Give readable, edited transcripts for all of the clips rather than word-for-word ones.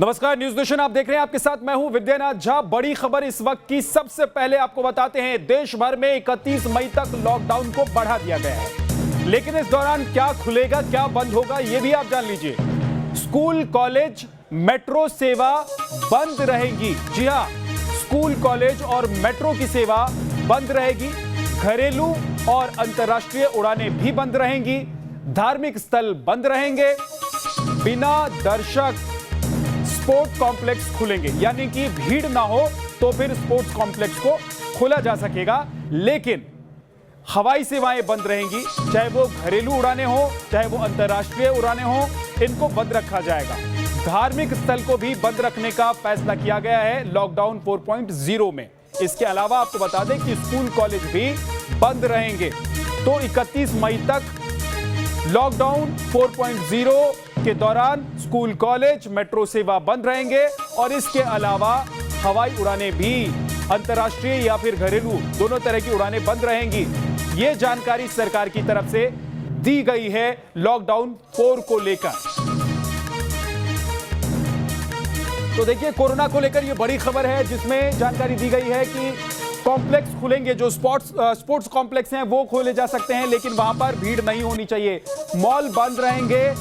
नमस्कार, news nation आप देख रहे हैं। आपके साथ मैं हूं विद्यानाथ झा। बड़ी खबर इस वक्त की सबसे पहले आपको बताते हैं, देश भर में 31 मई तक लॉकडाउन को बढ़ा दिया गया है। लेकिन इस दौरान क्या खुलेगा, क्या बंद होगा, यह भी आप जान लीजिए। स्कूल, कॉलेज, मेट्रो सेवा बंद रहेगी। जी हां, स्कूल, कॉलेज और मेट्रो की सेवा बंद रहेगी। घरेलू और अंतर्राष्ट्रीय उड़ानें भी बंद रहेंगी। धार्मिक स्थल बंद रहेंगे। बिना दर्शक स्पोर्ट्स कॉम्प्लेक्स खुलेंगे, यानी कि भीड़ ना हो तो फिर स्पोर्ट्स कॉम्प्लेक्स को खोला जा सकेगा। लेकिन हवाई सेवाएं बंद रहेंगी, चाहे वो घरेलू उड़ानें हो, चाहे वो अंतर्राष्ट्रीय उड़ानें हो, इनको बंद रखा जाएगा। धार्मिक स्थल को भी बंद रखने का फैसला किया गया है लॉकडाउन 4.0 में। इसके अलावा आपको बता दें कि स्कूल, कॉलेज भी बंद रहेंगे। तो 31 मई तक लॉकडाउन 4.0 के दौरान स्कूल, कॉलेज, मेट्रो सेवा बंद रहेंगे और इसके अलावा हवाई उड़ानें भी, अंतर्राष्ट्रीय या फिर घरेलू, दोनों तरह की उड़ानें बंद रहेंगी। यह जानकारी सरकार की तरफ से दी गई है लॉकडाउन 4 को लेकर। तो देखिए, कोरोना को लेकर यह बड़ी खबर है जिसमें जानकारी दी गई है कि कॉम्प्लेक्स खुलेंगे। जो स्पोर्ट्स कॉम्प्लेक्स हैं वो खोले जा सकते हैं, लेकिन वहां पर भीड़ नहीं होनी चाहिए। मॉल बंद रहेंगे,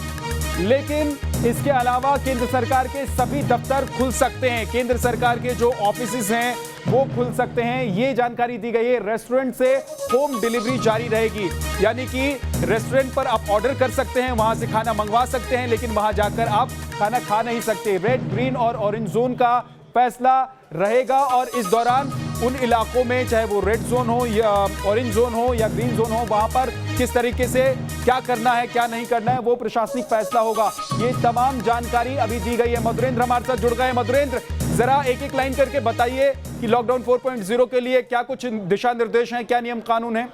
लेकिन इसके अलावा केंद्र सरकार के सभी दफ्तर खुल सकते हैं। केंद्र सरकार के जो ऑफिसेज हैं वो खुल सकते हैं। ये जानकारी दी गई है। रेस्टोरेंट से होम डिलीवरी जारी रहेगी, यानी कि रेस्टोरेंट पर आप ऑर्डर कर सकते हैं, वहां से खाना मंगवा सकते हैं, लेकिन वहां जाकर आप खाना खा नहीं सकते। रेड, ग्रीन और ऑरेंज जोन का फैसला रहेगा और इस दौरान उन इलाकों में, चाहे वो रेड जोन हो या ऑरेंज जोन हो या ग्रीन जोन हो, वहां पर किस तरीके से क्या करना है, क्या नहीं करना है, वो प्रशासनिक फैसला होगा। ये तमाम जानकारी अभी दी गई है। मधुरेंद्र हमारे साथ जुड़ गए। मधुरेंद्र, जरा एक एक लाइन करके बताइए कि लॉकडाउन 4.0 के लिए क्या कुछ दिशा निर्देश हैं, क्या नियम कानून है?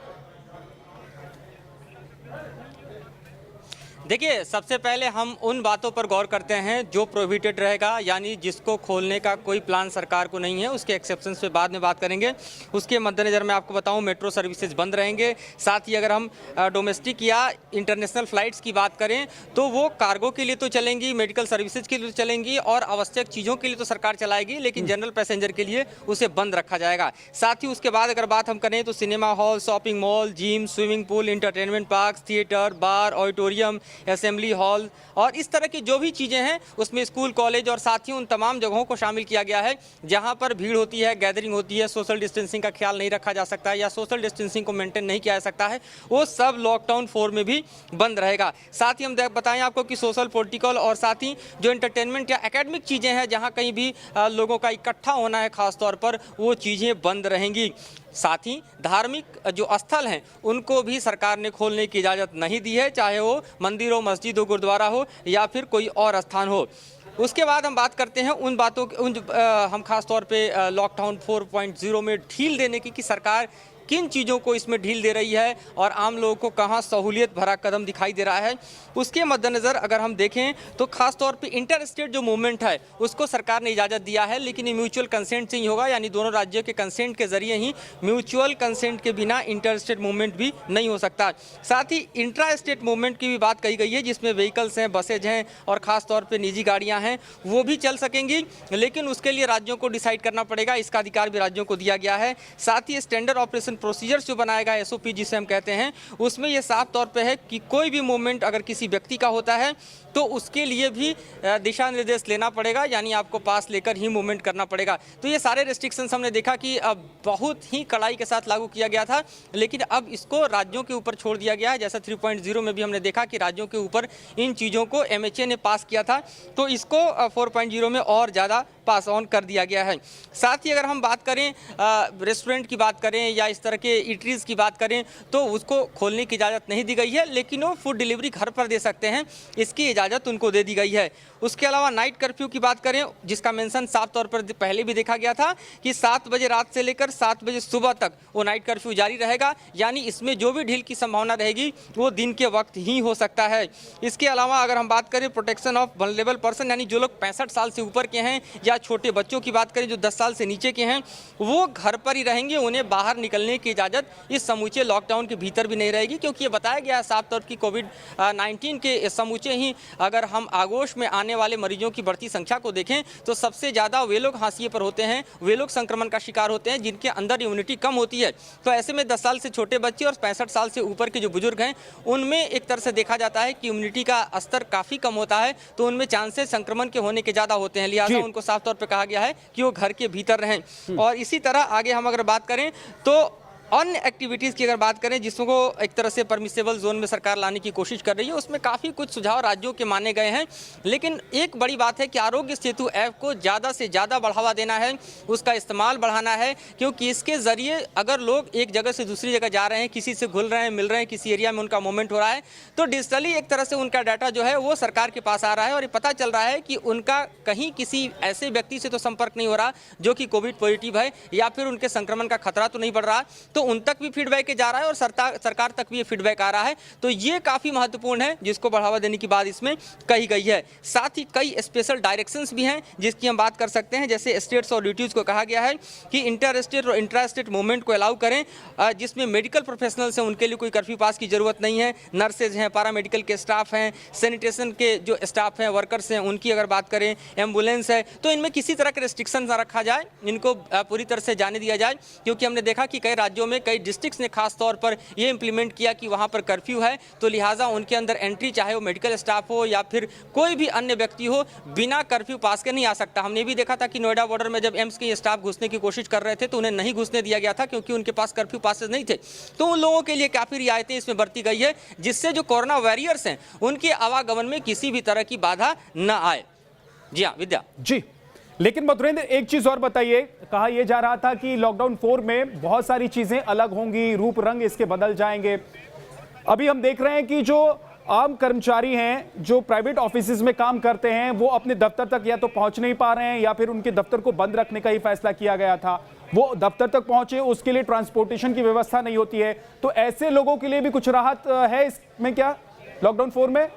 देखिए, सबसे पहले हम उन बातों पर गौर करते हैं जो प्रोहिबिटेड रहेगा, यानी जिसको खोलने का कोई प्लान सरकार को नहीं है। उसके एक्सेप्शंस पे बाद में बात करेंगे। उसके मद्देनज़र मैं आपको बताऊं, मेट्रो सर्विसेज बंद रहेंगे। साथ ही अगर हम डोमेस्टिक या इंटरनेशनल फ़्लाइट्स की बात करें तो वो कार्गो के लिए तो चलेंगी, मेडिकल सर्विसेज के लिए तो चलेंगी और आवश्यक चीज़ों के लिए तो सरकार चलाएगी, लेकिन जनरल पैसेंजर के लिए उसे बंद रखा जाएगा। साथ ही उसके बाद अगर बात हम करें तो cinema hall, shopping mall, gym, swimming pool, entertainment park, theatre, bar, auditorium, assembly hall और इस तरह की जो भी चीज़ें हैं उसमें स्कूल, कॉलेज और साथ ही उन तमाम जगहों को शामिल किया गया है जहां पर भीड़ होती है, गैदरिंग होती है, सोशल डिस्टेंसिंग का ख्याल नहीं रखा जा सकता है या सोशल डिस्टेंसिंग को मेंटेन नहीं किया जा सकता है, वो सब लॉकडाउन 4 में भी बंद रहेगा। साथ ही हम बताएं आपको कि सोशल, पॉलिटिकल और साथ ही जो एंटरटेनमेंट या एकेडमिक चीज़ें हैं, जहाँ कहीं भी लोगों का इकट्ठा होना है खासतौर पर, वो चीज़ें बंद रहेंगी। साथ ही धार्मिक जो स्थल हैं उनको भी सरकार ने खोलने की इजाज़त नहीं दी है, चाहे वो मंदिर हो, मस्जिद हो, गुरुद्वारा हो या फिर कोई और स्थान हो। उसके बाद हम बात करते हैं उन बातों हम खास तौर पे लॉकडाउन 4.0 में ढील देने की कि सरकार किन चीज़ों को इसमें ढील दे रही है और आम लोगों को कहाँ सहूलियत भरा कदम दिखाई दे रहा है। उसके मद्देनज़र अगर हम देखें तो खास तौर पे इंटर स्टेट जो मूवमेंट है उसको सरकार ने इजाज़त दिया है, लेकिन ये म्यूचुअल कंसेंट से ही होगा, यानी दोनों राज्यों के कंसेंट के जरिए ही। म्यूचुअल कंसेंट के बिना इंटर स्टेट मूवमेंट भी नहीं हो सकता। साथ ही इंट्रा स्टेट मूवमेंट की भी बात कही गई है, जिसमें व्हीकल्स हैं, बसेज हैं और ख़ास तौर पर निजी गाड़ियाँ हैं, वो भी चल सकेंगी, लेकिन उसके लिए राज्यों को डिसाइड करना पड़ेगा। इसका अधिकार भी राज्यों को दिया गया है। साथ ही स्टैंडर्ड ऑपरेशन प्रोसीजर्स जो बनाएगा, एसओपी जिसे हम कहते हैं, उसमें यह साफ तौर पे है कि कोई भी मूवमेंट अगर किसी व्यक्ति का होता है तो उसके लिए भी दिशा निर्देश लेना पड़ेगा, यानी आपको पास लेकर ही मूवमेंट करना पड़ेगा। तो ये सारे रेस्ट्रिक्शंस हमने देखा कि अब बहुत ही कड़ाई के साथ लागू किया गया था, लेकिन अब इसको राज्यों के ऊपर छोड़ दिया गया है। जैसा 3.0 में भी हमने देखा कि राज्यों के ऊपर इन चीज़ों को एमएचए ने पास किया था, तो इसको 4.0 में और ज़्यादा पास ऑन कर दिया गया है। साथ ही अगर हम बात करें रेस्टोरेंट की बात करें या इस तरह के ईटरीज़ की बात करें तो उसको खोलने की इजाज़त नहीं दी गई है, लेकिन वो फूड डिलीवरी घर पर दे सकते हैं, इसकी इजाज़त उनको दे दी गई है। उसके अलावा नाइट कर्फ्यू की बात करें, जिसका मेंशन साफ तौर पर पहले भी देखा गया था कि 7 बजे रात से लेकर 7 बजे सुबह तक वो नाइट कर्फ्यू जारी रहेगा, यानी इसमें जो भी ढील की संभावना रहेगी वो दिन के वक्त ही हो सकता है। इसके अलावा अगर हम बात करें प्रोटेक्शन ऑफ वल्नरेबल पर्सन, यानी जो लोग 65 साल से ऊपर के हैं या छोटे बच्चों की बात करें जो 10 साल से नीचे के हैं, वो घर पर ही रहेंगे, उन्हें बाहर निकलने की इजाज़त इस समूचे लॉकडाउन के भीतर भी नहीं रहेगी, क्योंकि ये बताया गया है साफ तौर की कोविड-19 के समूचे ही अगर हम आगोश में आने वाले मरीजों की बढ़ती संख्या को देखें तो सबसे ज़्यादा वे लोग हाशिए पर होते हैं, वे लोग संक्रमण का शिकार होते हैं जिनके अंदर इम्यूनिटी कम होती है। तो ऐसे में 10 साल से छोटे बच्चे और 65 साल से ऊपर के जो बुजुर्ग हैं उनमें एक तरह से देखा जाता है कि इम्यूनिटी का स्तर काफ़ी कम होता है, तो उनमें चांसेस संक्रमण के होने के ज़्यादा होते हैं, लिहाजा उनको साफ तौर पर कहा गया है कि वो घर के भीतर रहें। और इसी तरह आगे हम अगर बात करें तो अन्य एक्टिविटीज़ की अगर बात करें जिसको एक तरह से परमिसेबल जोन में सरकार लाने की कोशिश कर रही है, उसमें काफ़ी कुछ सुझाव राज्यों के माने गए हैं। लेकिन एक बड़ी बात है कि आरोग्य सेतु ऐप को ज़्यादा से ज़्यादा बढ़ावा देना है, उसका इस्तेमाल बढ़ाना है, क्योंकि इसके ज़रिए अगर लोग एक जगह से दूसरी जगह जा रहे हैं, किसी से घुल रहे हैं, मिल रहे हैं, किसी एरिया में उनका मूवमेंट हो रहा है, तो डिजिटली एक तरह से उनका डाटा जो है वो सरकार के पास आ रहा है और ये पता चल रहा है कि उनका कहीं किसी ऐसे व्यक्ति से तो संपर्क नहीं हो रहा जो कि कोविड पॉजिटिव है या फिर उनके संक्रमण का खतरा तो नहीं बढ़ रहा, तो उन तक भी फीडबैक जा रहा है और सरकार तक भी ये फीडबैक आ रहा है। तो ये काफ़ी महत्वपूर्ण है जिसको बढ़ावा देने की बात इसमें कही गई है। साथ ही कई स्पेशल डायरेक्शंस भी हैं जिसकी हम बात कर सकते हैं, जैसे स्टेट्स और ड्यूटीज़ को कहा गया है कि इंटर स्टेट और इंट्रा स्टेट मूवमेंट को अलाउ करें, जिसमें मेडिकल प्रोफेशनल्स हैं उनके लिए कोई कर्फ्यू पास की ज़रूरत नहीं है, नर्सेज हैं, पैरामेडिकल के स्टाफ हैं, सैनिटेशन के जो स्टाफ हैं, वर्कर्स हैं, उनकी अगर बात करें, एम्बुलेंस है, तो इनमें किसी तरह के रिस्ट्रिक्शन ना रखा जाए, इनको पूरी तरह से जाने दिया जाए, क्योंकि हमने देखा कि कई राज्यों में कई डिस्ट्रिक्ट्स ने खास तौर पर ये इंप्लीमेंट किया कि वहाँ पर कर्फ्यू है, तो लिहाजा उनके अंदर एंट्री चाहे वो मेडिकल स्टाफ हो या फिर कोई भी अन्य व्यक्ति हो बिना कर्फ्यू पास के नहीं आ सकता। हमने भी देखा था कि नोएडा बॉर्डर में जब एम्स के स्टाफ घुसने की कोशिश कर रहे थे तो उन्हें नहीं घुसने दिया गया था क्योंकि उनके पास कर्फ्यू पासेस नहीं थे। तो उन लोगों के लिए काफ़ी रियायतें इसमें बरती गई है जिससे जो कोरोना वॉरियर्स हैं उनके आवागमन में किसी भी तरह की बाधा न आए। जी हाँ विद्या जी, लेकिन मधुरेंद्र एक चीज और बताइए, कहा यह जा रहा था कि लॉकडाउन 4 में बहुत सारी चीजें अलग होंगी, रूप रंग इसके बदल जाएंगे। अभी हम देख रहे हैं कि जो आम कर्मचारी हैं जो प्राइवेट ऑफिसेज में काम करते हैं वो अपने दफ्तर तक या तो पहुंच नहीं पा रहे हैं या फिर उनके दफ्तर को बंद रखने का ही फैसला किया गया था। वो दफ्तर तक पहुंचे उसके लिए ट्रांसपोर्टेशन की व्यवस्था नहीं होती है, तो ऐसे लोगों के लिए भी कुछ राहत है इसमें क्या लॉकडाउन 4 में?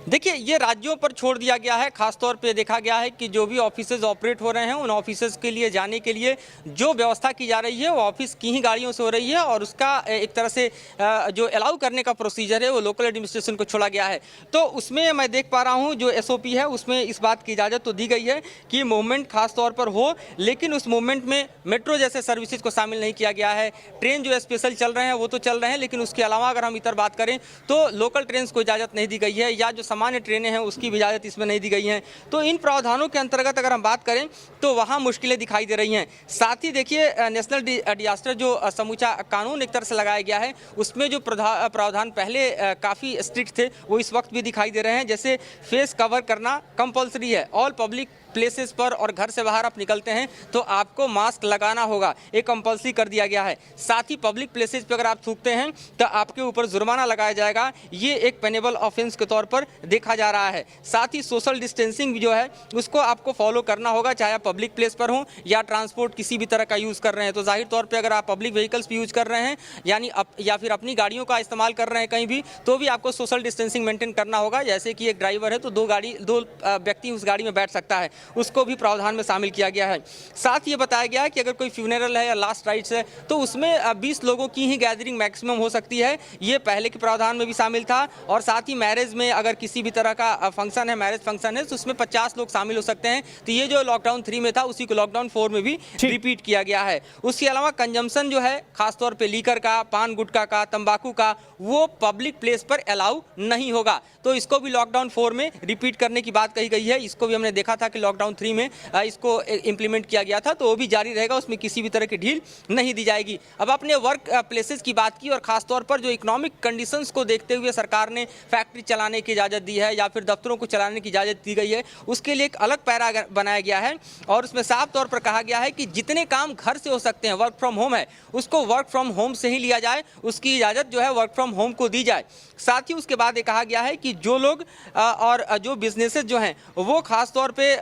देखिए ये राज्यों पर छोड़ दिया गया है। खासतौर पे देखा गया है कि जो भी ऑफिसेज ऑपरेट हो रहे हैं उन ऑफिसेज के लिए जाने के लिए जो व्यवस्था की जा रही है वो ऑफिस की ही गाड़ियों से हो रही है और उसका एक तरह से जो अलाउ करने का प्रोसीजर है वो लोकल एडमिनिस्ट्रेशन को छोड़ा गया है। तो उसमें मैं देख पा रहा हूँ जो SOP है उसमें इस बात की इजाज़त तो दी गई है कि मूवमेंट खासतौर पर हो, लेकिन उस मूवमेंट में मेट्रो जैसे सर्विसेज को शामिल नहीं किया गया है। ट्रेन जो स्पेशल चल रहे हैं वो तो चल रहे हैं, लेकिन उसके अलावा अगर हम इधर बात करें तो लोकल ट्रेन को इजाज़त नहीं दी गई है या जो सामान्य ट्रेनें हैं उसकी भी इजाज़त इसमें नहीं दी गई हैं। तो इन प्रावधानों के अंतर्गत अगर हम बात करें तो वहाँ मुश्किलें दिखाई दे रही हैं। साथ ही देखिए नेशनल डिजास्टर जो समूचा कानून एक तरह से लगाया गया है उसमें जो प्रावधान पहले काफ़ी स्ट्रिक्ट थे वो इस वक्त भी दिखाई दे रहे हैं। जैसे फेस कवर करना कंपल्सरी है, ऑल पब्लिक प्लेसेस पर और घर से बाहर आप निकलते हैं तो आपको मास्क लगाना होगा, ये कंपल्सरी कर दिया गया है। साथ ही पब्लिक प्लेसेस पर अगर आप थूकते हैं तो आपके ऊपर जुर्माना लगाया जाएगा, ये एक पेनेबल ऑफेंस के तौर पर देखा जा रहा है। साथ ही सोशल डिस्टेंसिंग जो है उसको आपको फॉलो करना होगा, चाहे आप पब्लिक प्लेस पर हो या ट्रांसपोर्ट किसी भी तरह का यूज़ कर रहे हैं। तो जाहिर तौर पर अगर आप पब्लिक व्हीकल्स भी यूज़ कर रहे हैं यानी या फिर अपनी गाड़ियों का इस्तेमाल कर रहे हैं कहीं भी, तो भी आपको सोशल डिस्टेंसिंग मेंटेन करना होगा। जैसे कि एक ड्राइवर है तो दो व्यक्ति उस गाड़ी में बैठ सकता है, उसको भी प्रावधान में शामिल किया गया है। साथ ये बताया गया है कि अगर कोई फ्यूनरल है या लास्ट राइट्स है तो उसमें 20 लोगों की ही गैदरिंग मैक्सिमम हो सकती है, ये पहले के प्रावधान में भी शामिल था। और साथ ही मैरिज में अगर किसी भी तरह का फंक्शन है, मैरिज फंक्शन है, तो उसमें 50 लोग शामिल हो सकते हैं। तो ये जो लॉकडाउन 3 में था उसी को लॉकडाउन 4 में भी रिपीट किया गया है। उसके अलावा कंजम्पशन जो है खासतौर पर लीकर का, पान गुटखा का, तंबाकू का, वो पब्लिक प्लेस पर अलाउ नहीं होगा। तो इसको भी लॉकडाउन 4 में रिपीट करने की बात कही गई है। इसको भी हमने देखा था कि लॉकडाउन 3 में इसको इंप्लीमेंट किया गया था, तो वो भी जारी रहेगा, उसमें किसी भी तरह की ढील नहीं दी जाएगी। अब आपने वर्क प्लेसेस की बात की और खासतौर पर जो इकोनॉमिक कंडीशंस को देखते हुए सरकार ने फैक्ट्री चलाने की इजाज़त दी है या फिर दफ्तरों को चलाने की इजाज़त दी गई है, उसके लिए एक अलग पैरा बनाया गया है और उसमें साफ तौर पर कहा गया है कि जितने काम घर से हो सकते हैं, वर्क फ्रॉम होम है, उसको वर्क फ्रॉम होम से ही लिया जाए, उसकी इजाज़त जो है वर्क फ्रॉम होम को दी जाए। साथ ही उसके बाद ये कहा गया है कि जो लोग और जो बिजनेसेस जो हैं वो खास तौर पे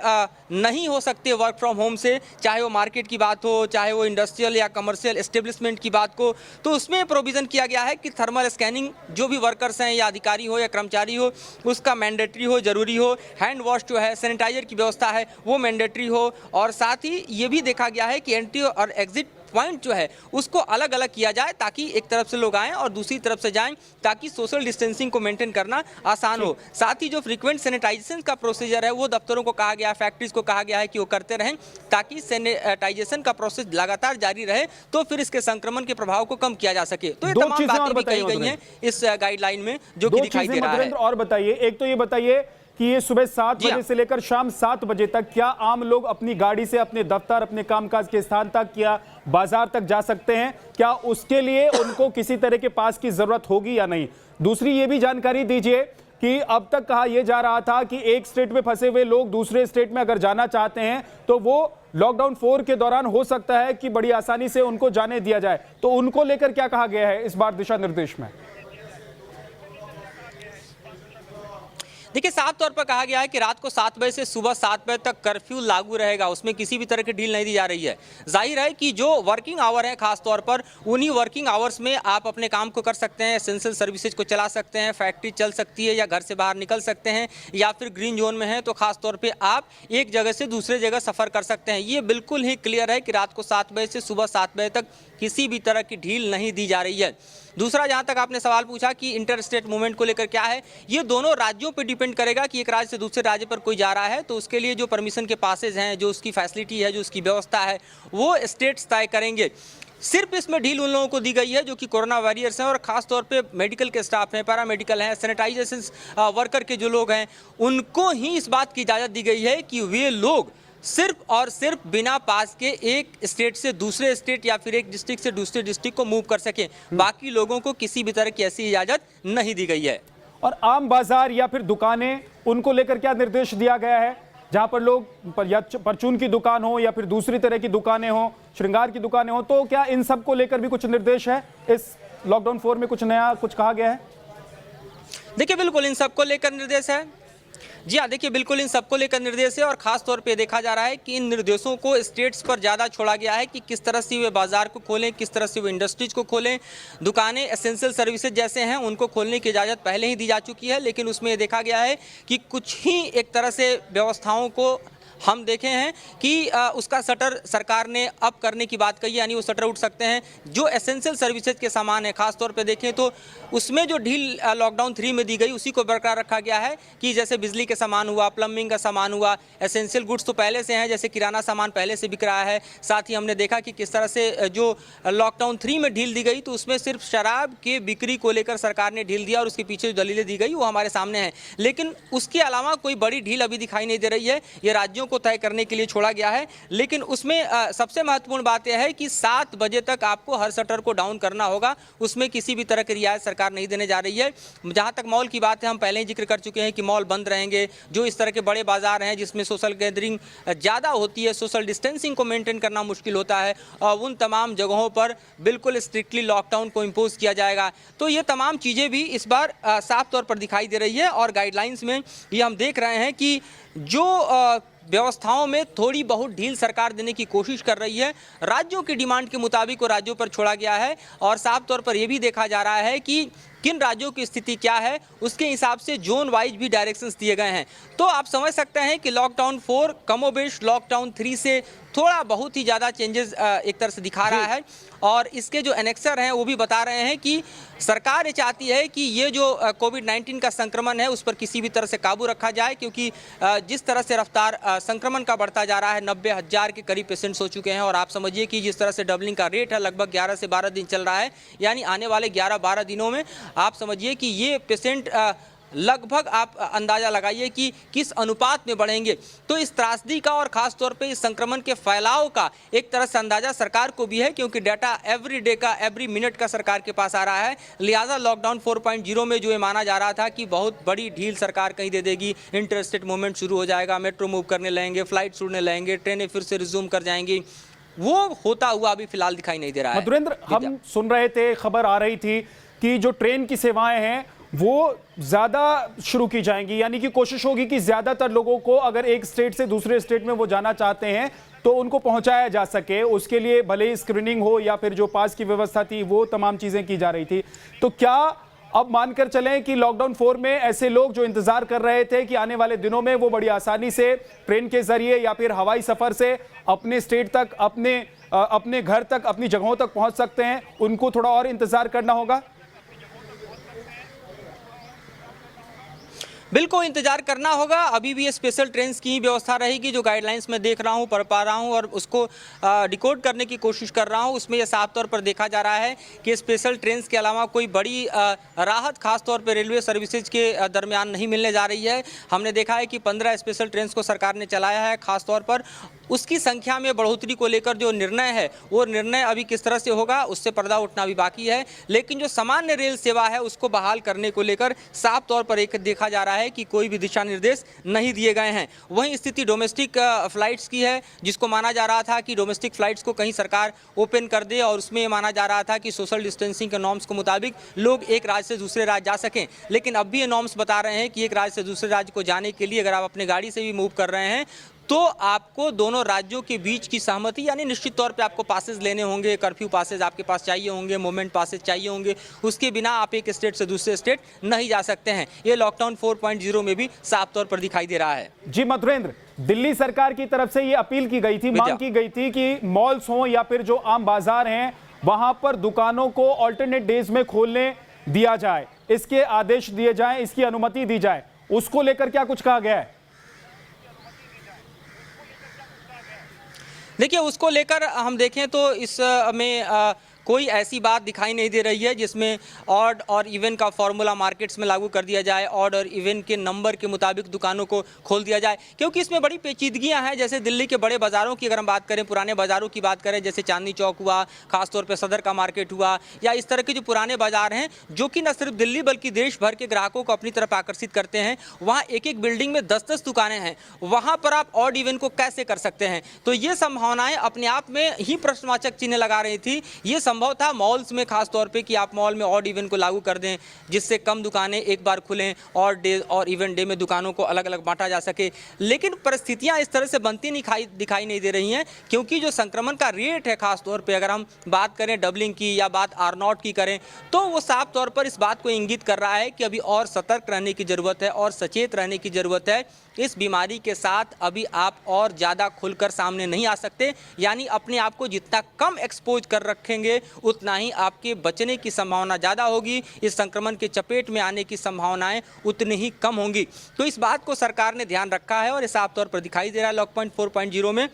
नहीं हो सकते वर्क फ्रॉम होम से, चाहे वो मार्केट की बात हो, चाहे वो इंडस्ट्रियल या कमर्शियल एस्टेब्लिशमेंट की बात को, तो उसमें प्रोविज़न किया गया है कि थर्मल स्कैनिंग जो भी वर्कर्स हैं या अधिकारी हो या कर्मचारी हो उसका मैंडेटरी हो, ज़रूरी हो। हैंड वॉश जो है, सैनिटाइजर की व्यवस्था है वो मैंडेटरी हो। और साथ ही ये भी देखा गया है कि एंट्री और एग्जिट पॉइंट जो है उसको अलग अलग किया जाए, ताकि एक तरफ से लोग आएँ और दूसरी तरफ से जाएं, ताकि सोशल डिस्टेंसिंग को मेंटेन करना आसान हो। साथ ही जो फ्रीक्वेंट सैनिटाइजेशन का प्रोसीजर है वो दफ्तरों को कहा गया है, फैक्ट्रीज को कहा गया है कि वो करते रहें, ताकि सैनिटाइजेशन का प्रोसेस लगातार जारी रहे, तो फिर इसके संक्रमण के प्रभाव को कम किया जा सके। तो ये तमाम बातें भी कही गई हैं इस गाइडलाइन में, जो कि दिखाई दे रहा है। और बताइए, एक तो ये बताइए कि ये सुबह 7 बजे से लेकर शाम 7 बजे तक क्या आम लोग अपनी गाड़ी से अपने दफ्तर, अपने कामकाज के स्थान तक या बाजार तक जा सकते हैं? क्या उसके लिए उनको किसी तरह के पास की जरूरत होगी या नहीं? दूसरी ये भी जानकारी दीजिए कि अब तक कहा यह जा रहा था कि एक स्टेट में फंसे हुए लोग दूसरे स्टेट में अगर जाना चाहते हैं तो वो लॉकडाउन 4 के दौरान हो सकता है कि बड़ी आसानी से उनको जाने दिया जाए, तो उनको लेकर क्या कहा गया है इस बार दिशा निर्देश में? देखिए, साफ तौर पर कहा गया है कि रात को 7 बजे से सुबह 7 बजे तक कर्फ्यू लागू रहेगा, उसमें किसी भी तरह की ढील नहीं दी जा रही है। जाहिर है कि जो वर्किंग आवर है, खास तौर पर उन्हीं वर्किंग आवर्स में आप अपने काम को कर सकते हैं, एसेंशियल सर्विसेज को चला सकते हैं, फैक्ट्री चल सकती है या घर से बाहर निकल सकते हैं, या फिर ग्रीन जोन में है तो खास तौर पर आप एक जगह से दूसरे जगह सफर कर सकते हैं। ये बिल्कुल ही क्लियर है कि रात को 7 बजे से सुबह 7 बजे तक किसी भी तरह की ढील नहीं दी जा रही है। दूसरा, जहां तक आपने सवाल पूछा कि इंटर स्टेट मूवमेंट को लेकर क्या है, ये दोनों राज्यों पे डिपेंड करेगा कि एक राज्य से दूसरे राज्य पर कोई जा रहा है तो उसके लिए जो परमिशन के पासेज हैं, जो उसकी फैसिलिटी है, जो उसकी व्यवस्था है, वो स्टेट्स तय करेंगे। सिर्फ इसमें ढील उन लोगों को दी गई है जो कि कोरोना वॉरियर्स हैं और खास तौर पे मेडिकल के स्टाफ हैं, पैरामेडिकल हैं, सैनिटाइजेशन वर्कर के जो लोग हैं, उनको ही इस बात की इजाज़त दी गई है कि वे लोग सिर्फ और सिर्फ बिना पास के एक स्टेट से दूसरे स्टेट या फिर एक डिस्ट्रिक्ट से दूसरे डिस्ट्रिक्ट को मूव कर सकें। बाकी लोगों को किसी भी तरह की ऐसी इजाज़त नहीं दी गई है। और आम बाजार या फिर दुकानें, उनको लेकर क्या निर्देश दिया गया है? जहां पर लोग या परचून की दुकान हो या फिर दूसरी तरह की दुकानें हो, श्रृंगार की दुकानें हो, तो क्या इन सब को लेकर भी कुछ निर्देश है? इस लॉकडाउन 4 में कुछ नया कुछ कहा गया है? देखिए, बिल्कुल इन सबको लेकर निर्देश है। जी हाँ, देखिए, बिल्कुल इन सबको लेकर निर्देश है और खास तौर पे देखा जा रहा है कि इन निर्देशों को स्टेट्स पर ज़्यादा छोड़ा गया है कि किस तरह से वे बाजार को खोलें, किस तरह से वे इंडस्ट्रीज को खोलें। दुकानें, एसेंशियल सर्विसेज जैसे हैं, उनको खोलने की इजाज़त पहले ही दी जा चुकी है, लेकिन उसमें देखा गया है कि कुछ ही एक तरह से व्यवस्थाओं को हम देखे हैं कि उसका शटर सरकार ने अप करने की बात कही, यानी वो शटर उठ सकते हैं। जो एसेंशियल सर्विसेज के सामान है, खास तौर पे देखें तो उसमें जो ढील लॉकडाउन 3 में दी गई उसी को बरकरार रखा गया है कि जैसे बिजली के सामान हुआ, प्लम्बिंग का सामान हुआ, एसेंशियल गुड्स तो पहले से हैं, जैसे किराना सामान पहले से बिक रहा है। साथ ही हमने देखा कि किस तरह से जो लॉकडाउन 3 में ढील दी गई तो उसमें सिर्फ शराब के बिक्री को लेकर सरकार ने ढील दिया और उसके पीछे जो दलीलें दी गई वो हमारे सामने हैं, लेकिन उसके अलावा कोई बड़ी ढील अभी दिखाई नहीं दे रही है। ये राज्यों को तय करने के लिए छोड़ा गया है, लेकिन उसमें सबसे महत्वपूर्ण बात यह है कि 7 बजे तक आपको हर शटर को डाउन करना होगा, उसमें किसी भी तरह की रियायत सरकार नहीं देने जा रही है। जहां तक मॉल की बात है, हम पहले ही जिक्र कर चुके हैं कि मॉल बंद रहेंगे। जो इस तरह के बड़े बाजार हैं जिसमें सोशल गैदरिंग ज़्यादा होती है, सोशल डिस्टेंसिंग को मेंटेन करना मुश्किल होता है, और उन तमाम जगहों पर बिल्कुल स्ट्रिक्टली लॉकडाउन को इम्पोज किया जाएगा। तो ये तमाम चीज़ें भी इस बार साफ तौर पर दिखाई दे रही है और गाइडलाइंस में ये हम देख रहे हैं कि जो व्यवस्थाओं में थोड़ी बहुत ढील सरकार देने की कोशिश कर रही है, राज्यों की डिमांड के मुताबिक वो राज्यों पर छोड़ा गया है और साफ तौर पर यह भी देखा जा रहा है कि किन राज्यों की स्थिति क्या है, उसके हिसाब से जोन वाइज भी डायरेक्शंस दिए गए हैं। तो आप समझ सकते हैं कि लॉकडाउन 4 कमोबेश लॉकडाउन 3 से थोड़ा बहुत ही ज़्यादा चेंजेस एक तरह से दिखा रहा है, और इसके जो एनेक्सर हैं वो भी बता रहे हैं कि सरकार ये चाहती है कि ये जो कोविड-19 का संक्रमण है उस पर किसी भी तरह से काबू रखा जाए, क्योंकि जिस तरह से रफ्तार संक्रमण का बढ़ता जा रहा है, 90,000 के करीब पेशेंट्स हो चुके हैं, और आप समझिए कि जिस तरह से डबलिंग का रेट है लगभग 11 से 12 दिन चल रहा है, यानी आने वाले 11-12 दिनों में आप समझिए कि ये पेशेंट लगभग आप अंदाज़ा लगाइए कि किस अनुपात में बढ़ेंगे। तो इस त्रासदी का और ख़ास तौर पे इस संक्रमण के फैलाव का एक तरह से अंदाज़ा सरकार को भी है, क्योंकि डाटा एवरी डे का, एवरी मिनट का सरकार के पास आ रहा है। लिहाजा लॉकडाउन 4.0 में जो ये माना जा रहा था कि बहुत बड़ी ढील सरकार कहीं दे देगी, इंटर स्टेट मूवमेंट शुरू हो जाएगा, मेट्रो मूव करने लगेंगे, फ्लाइट उड़ने लगेंगे, ट्रेनें फिर से रिज्यूम कर जाएंगी, वो होता हुआ अभी फिलहाल दिखाई नहीं दे रहा है। मधुरेंद्र, हम सुन रहे थे, खबर आ रही थी कि जो ट्रेन की सेवाएं हैं वो ज़्यादा शुरू की जाएंगी, यानी कि कोशिश होगी कि ज़्यादातर लोगों को अगर एक स्टेट से दूसरे स्टेट में वो जाना चाहते हैं तो उनको पहुंचाया जा सके। उसके लिए भले ही स्क्रीनिंग हो या फिर जो पास की व्यवस्था थी वो तमाम चीज़ें की जा रही थी। तो क्या अब मानकर चलें कि लॉकडाउन 4 में ऐसे लोग जो इंतजार कर रहे थे कि आने वाले दिनों में वो बड़ी आसानी से ट्रेन के जरिए या फिर हवाई सफर से अपने स्टेट तक, अपने घर तक, अपनी जगहों तक पहुंच सकते हैं, उनको थोड़ा और इंतजार करना होगा। बिल्कुल इंतजार करना होगा। अभी भी ये स्पेशल ट्रेन की ही व्यवस्था रहेगी। जो गाइडलाइंस मैं देख रहा हूँ, पढ़ पा रहा हूँ और उसको डिकोड करने की कोशिश कर रहा हूँ, उसमें यह साफ तौर पर देखा जा रहा है कि स्पेशल ट्रेन के अलावा कोई बड़ी राहत खास तौर पर रेलवे सर्विसेज के दरमियान नहीं मिलने जा रही है। हमने देखा है कि 15 स्पेशल ट्रेन को सरकार ने चलाया है। खास तौर पर उसकी संख्या में बढ़ोतरी को लेकर जो निर्णय है, वो निर्णय अभी किस तरह से होगा उससे पर्दा उठना भी बाकी है। लेकिन जो सामान्य रेल सेवा है उसको बहाल करने को लेकर साफ तौर पर एक देखा जा रहा है कि कोई भी दिशा निर्देश नहीं दिए गए हैं। वहीं स्थिति डोमेस्टिक फ्लाइट्स की है, जिसको माना जा रहा था कि डोमेस्टिक फ्लाइट्स को कहीं सरकार ओपन कर दे और उसमें माना जा रहा था कि सोशल डिस्टेंसिंग के नॉर्म्स के मुताबिक लोग एक राज्य से दूसरे राज्य जा सकें। लेकिन अब भी ये नॉर्म्स बता रहे हैं कि एक राज्य से दूसरे राज्य को जाने के लिए अगर आप अपने गाड़ी से भी मूव कर रहे हैं तो आपको दोनों राज्यों के बीच की सहमति, यानी निश्चित तौर पे आपको पासेज लेने होंगे, कर्फ्यू पासेज आपके पास चाहिए होंगे, मूवमेंट पासेज चाहिए होंगे। उसके बिना आप एक स्टेट से दूसरे स्टेट नहीं जा सकते हैं। ये लॉकडाउन 4.0 में भी साफ तौर पर दिखाई दे रहा है। जी मधुरेंद्र, दिल्ली सरकार की तरफ से ये अपील की गई थी, मांग की गई थी कि मॉल्स हों या फिर जो आम बाजार हैं वहां पर दुकानों को ऑल्टरनेट डेज में खोलने दिया जाए, इसके आदेश दिए जाएं, इसकी अनुमति दी जाए। उसको लेकर क्या कुछ कहा गया है? देखिए, उसको लेकर हम देखें तो इसमें कोई ऐसी बात दिखाई नहीं दे रही है जिसमें ऑड और इवन का फॉर्मूला मार्केट्स में लागू कर दिया जाए, ऑड और इवन के नंबर के मुताबिक दुकानों को खोल दिया जाए, क्योंकि इसमें बड़ी पेचीदगियां हैं। जैसे दिल्ली के बड़े बाज़ारों की अगर हम बात करें, पुराने बाज़ारों की बात करें, जैसे चांदनी चौक हुआ, खासतौर पर सदर का मार्केट हुआ, या इस तरह के जो पुराने बाज़ार हैं जो कि न सिर्फ दिल्ली बल्कि देश भर के ग्राहकों को अपनी तरफ आकर्षित करते हैं, वहाँ एक एक बिल्डिंग में 10-10 दुकानें हैं। वहाँ पर आप ऑड इवन को कैसे कर सकते हैं? तो ये संभावनाएं अपने आप में ही प्रश्नवाचक चिन्ह लगा रही थी। ये संभव था मॉल्स में, खास तौर पे कि आप मॉल में ऑड इवन को लागू कर दें, जिससे कम दुकानें एक बार खुलें और डे और इवन डे में दुकानों को अलग अलग बांटा जा सके। लेकिन परिस्थितियां इस तरह से बनती दिखाई नहीं दे रही हैं, क्योंकि जो संक्रमण का रेट है, खास तौर पे अगर हम बात करें डबलिंग की या बात R0 की करें, तो वो साफ तौर पर इस बात को इंगित कर रहा है कि अभी और सतर्क रहने की ज़रूरत है और सचेत रहने की ज़रूरत है। इस बीमारी के साथ अभी आप और ज़्यादा खुलकर सामने नहीं आ सकते, यानी अपने आप को जितना कम एक्सपोज कर रखेंगे उतना ही आपके बचने की संभावना ज़्यादा होगी, इस संक्रमण के चपेट में आने की संभावनाएं उतनी ही कम होंगी। तो इस बात को सरकार ने ध्यान रखा है और साफ तौर पर दिखाई दे रहा है लॉकडाउन 4.0 में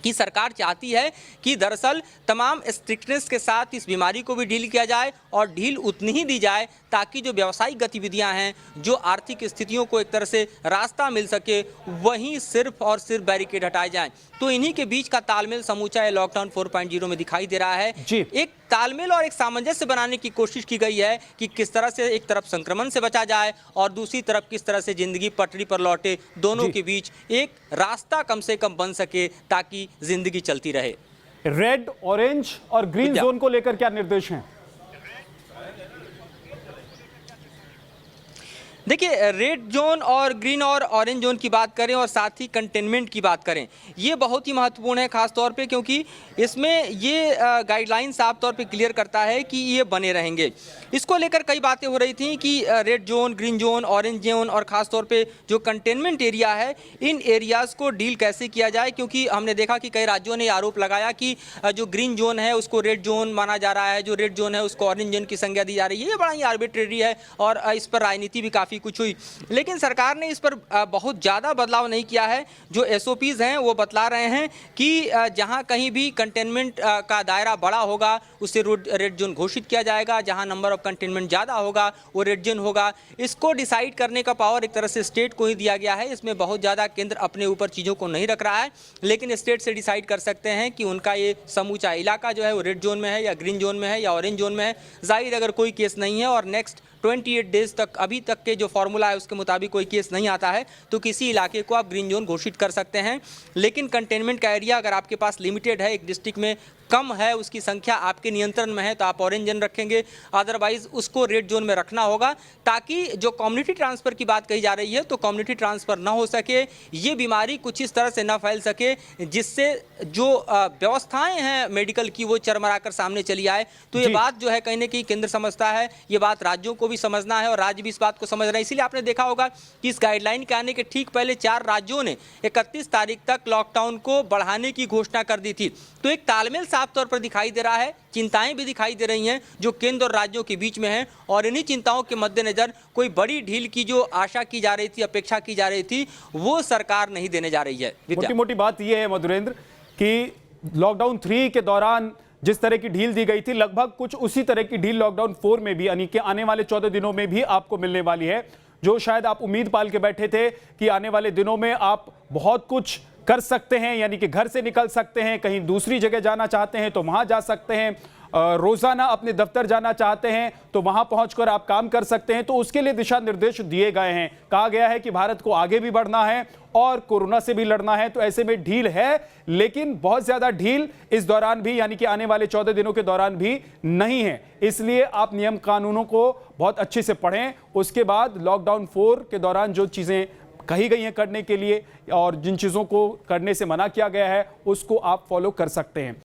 कि सरकार चाहती है कि दरअसल तमाम स्ट्रिक्टनेस के साथ इस बीमारी को भी डील किया जाए और ढील उतनी ही दी जाए ताकि जो व्यावसायिक गतिविधियां हैं, जो आर्थिक स्थितियों को एक तरह से रास्ता मिल सके, वहीं सिर्फ और सिर्फ बैरिकेड हटाए जाएं। तो इन्हीं के बीच का तालमेल समूचा है लॉकडाउन 4.0 में दिखाई दे रहा है। एक तालमेल और एक सामंजस्य बनाने की कोशिश की गई है कि किस तरह से एक तरफ संक्रमण से बचा जाए और दूसरी तरफ किस तरह से जिंदगी पटरी पर लौटे, दोनों के बीच एक रास्ता कम से कम बन सके ताकि जिंदगी चलती रहे। रेड, ऑरेंज और ग्रीन जोन को लेकर क्या निर्देश हैं? देखिए, रेड जोन और ग्रीन और ऑरेंज जोन की बात करें और साथ ही कंटेनमेंट की बात करें, ये बहुत ही महत्वपूर्ण है, खास तौर पे क्योंकि इसमें ये गाइडलाइन साफ तौर पे क्लियर करता है कि ये बने रहेंगे। इसको लेकर कई बातें हो रही थी कि red zone, green zone, orange zone और ख़ास तौर पे जो कंटेनमेंट एरिया है, इन एरियाज़ को डील कैसे किया जाए, क्योंकि हमने देखा कि कई राज्यों ने आरोप लगाया कि जो ग्रीन जोन है उसको रेड जोन माना जा रहा है, जो रेड जोन है उसको ऑरेंज जोन की संज्ञा दी जा रही है। ये बड़ा ही आर्बिट्रेरी है और इस पर राजनीति भी काफ़ी कुछ हुई। लेकिन सरकार ने इस पर बहुत ज़्यादा बदलाव नहीं किया है। जो SOPs हैं वो बतला रहे हैं कि जहां कहीं भी कंटेनमेंट का दायरा बड़ा होगा उसे रेड जोन घोषित किया जाएगा, जहां नंबर ऑफ कंटेनमेंट ज़्यादा होगा वो रेड जोन होगा। इसको डिसाइड करने का पावर एक तरह से स्टेट को ही दिया गया है। इसमें बहुत ज़्यादा केंद्र अपने ऊपर चीज़ों को नहीं रख रहा है, लेकिन स्टेट से डिसाइड कर सकते हैं कि उनका ये समूचा इलाका जो है वो रेड जोन में है या ग्रीन जोन में है या ऑरेंज जोन में है। जाहिर अगर कोई केस नहीं है और नेक्स्ट 28 डेज तक अभी तक के जो फॉर्मूला है उसके मुताबिक कोई केस नहीं आता है तो किसी इलाके को आप ग्रीन जोन घोषित कर सकते हैं। लेकिन कंटेनमेंट का एरिया अगर आपके पास लिमिटेड है, एक डिस्ट्रिक्ट में कम है, उसकी संख्या आपके नियंत्रण में है, तो आप ऑरेंज जोन रखेंगे, अदरवाइज उसको रेड जोन में रखना होगा ताकि जो कम्युनिटी ट्रांसफ़र की बात कही जा रही है तो कम्युनिटी ट्रांसफ़र ना हो सके, ये बीमारी कुछ इस तरह से ना फैल सके जिससे जो व्यवस्थाएं हैं मेडिकल की वो चरमरा कर सामने चली आए। तो ये बात जो है कहीं ना कहीं केंद्र समझता है, ये बात राज्यों को को भी समझना है और राज्य भी इस बात को समझ रहे हैं। इसीलिए आपने देखा होगा कि इस गाइडलाइन के आने के ठीक पहले 4 राज्यों ने 31 तारीख तक लॉकडाउन को बढ़ाने की घोषणा कर दी थी। तो एक तालमेल साफ तौर पर दिखाई दे रहा है, चिंताएं भी दिखाई दे रही हैं जो केंद्र और राज्यों के बीच में हैं, और इन्हीं चिंताओं के मद्देनजर कोई बड़ी ढील की जो आशा की जा रही थी, अपेक्षा की जा रही थी, वो सरकार नहीं देने जा रही है। मोटी मोटी बात यह है मधुरेंद्र कि लॉकडाउन 3 के दौरान जिस तरह की ढील दी गई थी, लगभग कुछ उसी तरह की ढील लॉकडाउन 4 में भी, यानी कि आने वाले 14 दिनों में भी आपको मिलने वाली है। जो शायद आप उम्मीद पाल के बैठे थे कि आने वाले दिनों में आप बहुत कुछ कर सकते हैं, यानी कि घर से निकल सकते हैं, कहीं दूसरी जगह जाना चाहते हैं तो वहां जा सकते हैं, रोजाना अपने दफ्तर जाना चाहते हैं तो वहां पहुंचकर आप काम कर सकते हैं, तो उसके लिए दिशा निर्देश दिए गए हैं। कहा गया है कि भारत को आगे भी बढ़ना है और कोरोना से भी लड़ना है। तो ऐसे में ढील है, लेकिन बहुत ज्यादा ढील इस दौरान भी, यानी कि आने वाले 14 दिनों के दौरान भी नहीं है। इसलिए आप नियम कानूनों को बहुत अच्छे से पढ़ें। उसके बाद लॉकडाउन 4 के दौरान जो चीजें कही गई हैं करने के लिए और जिन चीजों को करने से मना किया गया है, उसको आप फॉलो कर सकते हैं।